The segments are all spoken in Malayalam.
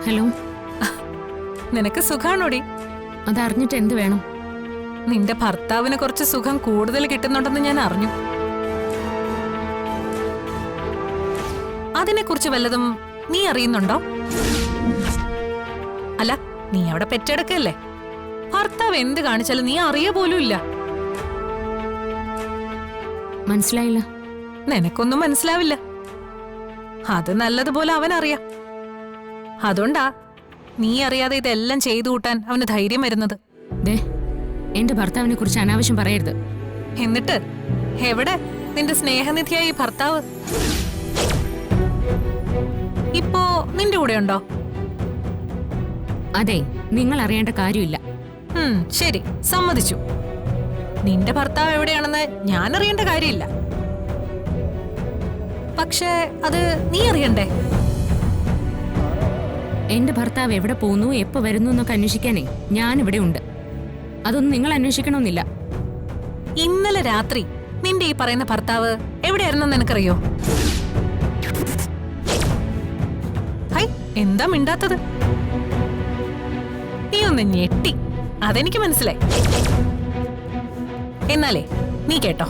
ഹലോ. നിനക്ക് സുഖാണോടി? അതറിഞ്ഞിട്ട് എന്ത് വേണം? നിന്റെ ഭർത്താവിന് കുറച്ച് സുഖം കൂടുതൽ കിട്ടുന്നുണ്ടെന്ന് ഞാൻ അറിഞ്ഞു. അതിനെക്കുറിച്ച് വല്ലതും നീ അറിയുന്നുണ്ടോ? അല്ല, നീ അവിടെ പെറ്റെടുക്കല്ലേ? ഭർത്താവ് എന്ത് കാണിച്ചാലും നീ അറിയ പോലും ഇല്ല. മനസ്സിലായില്ല. നിനക്കൊന്നും മനസ്സിലാവില്ല. അത് നല്ലതുപോലെ അവനറിയാം. അതുകൊണ്ടാ നീ അറിയാതെ ഇതെല്ലാം ചെയ്തു കൂട്ടാൻ അവന് ധൈര്യം വരുന്നത്. ദേ, എന്റെ ഭർത്താവിനെ കുറിച്ച് അനാവശ്യം പറയരുത്. എന്നിട്ട് എവിടെ നിന്റെ സ്നേഹനിധിയായി ഭർത്താവ്? ഇപ്പോ നിന്റെ കൂടെ ഉണ്ടോ? അതെ, നിങ്ങൾ അറിയേണ്ട കാര്യമില്ല. ശരി, സമ്മതിച്ചു. നിന്റെ ഭർത്താവ് എവിടെയാണെന്ന് ഞാൻ അറിയേണ്ട കാര്യമില്ല. പക്ഷേ അത് നീ അറിയണ്ടേ? എന്റെ ഭർത്താവ് എവിടെ പോകുന്നു, എപ്പോ വരുന്നു എന്നൊക്കെ അന്വേഷിക്കാനേ ഞാൻ ഇവിടെ ഉണ്ട്. അതൊന്നും നിങ്ങൾ അന്വേഷിക്കണമെന്നില്ല. ഇന്നലെ രാത്രി നിന്റെ ഈ പറയുന്ന ഭർത്താവ് എവിടെയായിരുന്നെന്ന് നിനക്കറിയോ? ഹൈ, എന്താ മിണ്ടാത്തത്? നീ ഒന്ന് ഞെട്ടി, അതെനിക്ക് മനസ്സിലായി. എന്നാലേ നീ കേട്ടോ,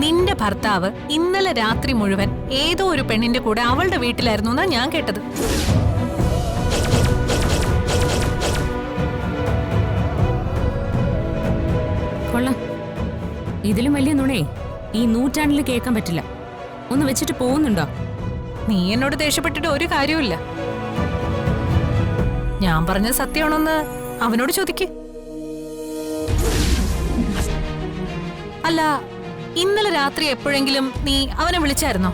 നിന്റെ ഭർത്താവ് ഇന്നലെ രാത്രി മുഴുവൻ ഏതോ ഒരു പെണ്ണിന്റെ കൂടെ അവളുടെ വീട്ടിലായിരുന്നു എന്നാ ഞാൻ കേട്ടത്. കൊള്ളാം. ഇതിലും വലിയ നുണേ ഈ നൂറ്റാണ്ടിൽ കേൾക്കാൻ പറ്റില്ല. ഒന്ന് വെച്ചിട്ട് പോകുന്നുണ്ടോ? നീ എന്നോട് ദേഷ്യപ്പെട്ടിട്ട് ഒരു കാര്യവുമില്ല. ഞാൻ പറഞ്ഞത് സത്യമാണോന്ന് അവനോട് ചോദിക്ക്. അല്ല, ഇന്നലെ രാത്രി എപ്പോഴെങ്കിലും നീ അവനെ വിളിച്ചായിരുന്നോ?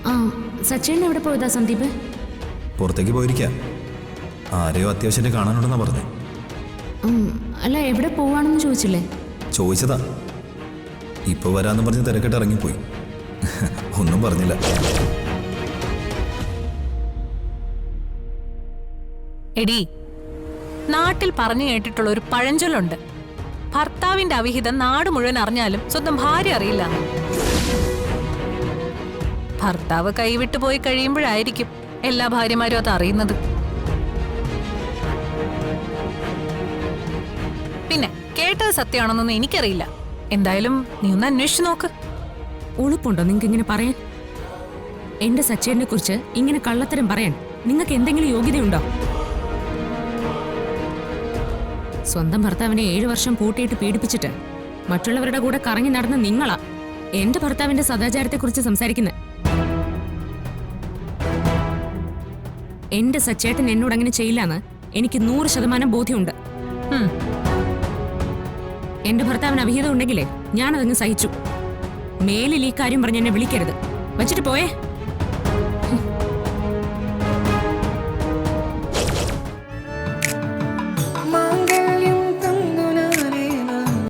ആ, സച്ചിൻ എവിടെ പോയതാ സന്ദീപ്? പുറത്തേക്ക് പോയിരിക്കാം. ആരെയോ അത്യാവശ്യം കാണാനുണ്ടെന്നാ പറഞ്ഞേ. അല്ല, എവിടെ പോവാണെന്ന് ചോദിച്ചില്ലേ? ചോദിച്ചതാ. ഇപ്പൊ വരാന്ന് പറഞ്ഞ് തിരക്കിട്ട് ഇറങ്ങിപ്പോയി. ഒന്നും പറഞ്ഞില്ല. എടി, നാട്ടിൽ പറഞ്ഞു കേട്ടിട്ടുള്ള ഒരു പഴഞ്ചൊല്ലുണ്ട്. ഭർത്താവിന്റെ അവിഹിതം നാട് മുഴുവൻ അറിഞ്ഞാലും സ്വന്തം ഭാര്യ അറിയില്ല. ഭർത്താവ് കൈവിട്ടു പോയി കഴിയുമ്പോഴായിരിക്കും എല്ലാ ഭാര്യമാരും അത് അറിയുന്നത്. പിന്നെ കേട്ടത് സത്യമാണെന്നൊന്നും എനിക്കറിയില്ല. എന്തായാലും നീ ഒന്ന് അന്വേഷിച്ചു നോക്ക്. ഉളുപ്പുണ്ടോ നിങ്ങൾക്ക് ഇങ്ങനെ പറയാൻ? എന്റെ സച്ചേനെ കുറിച്ച് ഇങ്ങനെ കള്ളത്തരം പറയാൻ നിങ്ങൾക്ക് എന്തെങ്കിലും യോഗ്യതയുണ്ടോ? സ്വന്തം ഭർത്താവിനെ 7 വർഷം പൂട്ടിയിട്ട് പീഡിപ്പിച്ചിട്ട് മറ്റുള്ളവരുടെ കൂടെ കറങ്ങി നടന്ന നിങ്ങളാ എന്റെ ഭർത്താവിന്റെ സദാചാരത്തെക്കുറിച്ച് സംസാരിക്കുന്നത്. എന്റെ സച്ചേട്ടൻ എന്നോട് അങ്ങനെ ചെയ്യില്ലെന്ന് എനിക്ക് 100% ബോധ്യമുണ്ട്. എന്റെ ഭർത്താവിന് അവിഹിതം ഉണ്ടെങ്കിലേ ഞാനതങ്ങ് സഹിച്ചു. മേലിൽ ഈ കാര്യം പറഞ്ഞ് എന്നെ വിളിക്കരുത്. വച്ചിട്ട് പോയേ.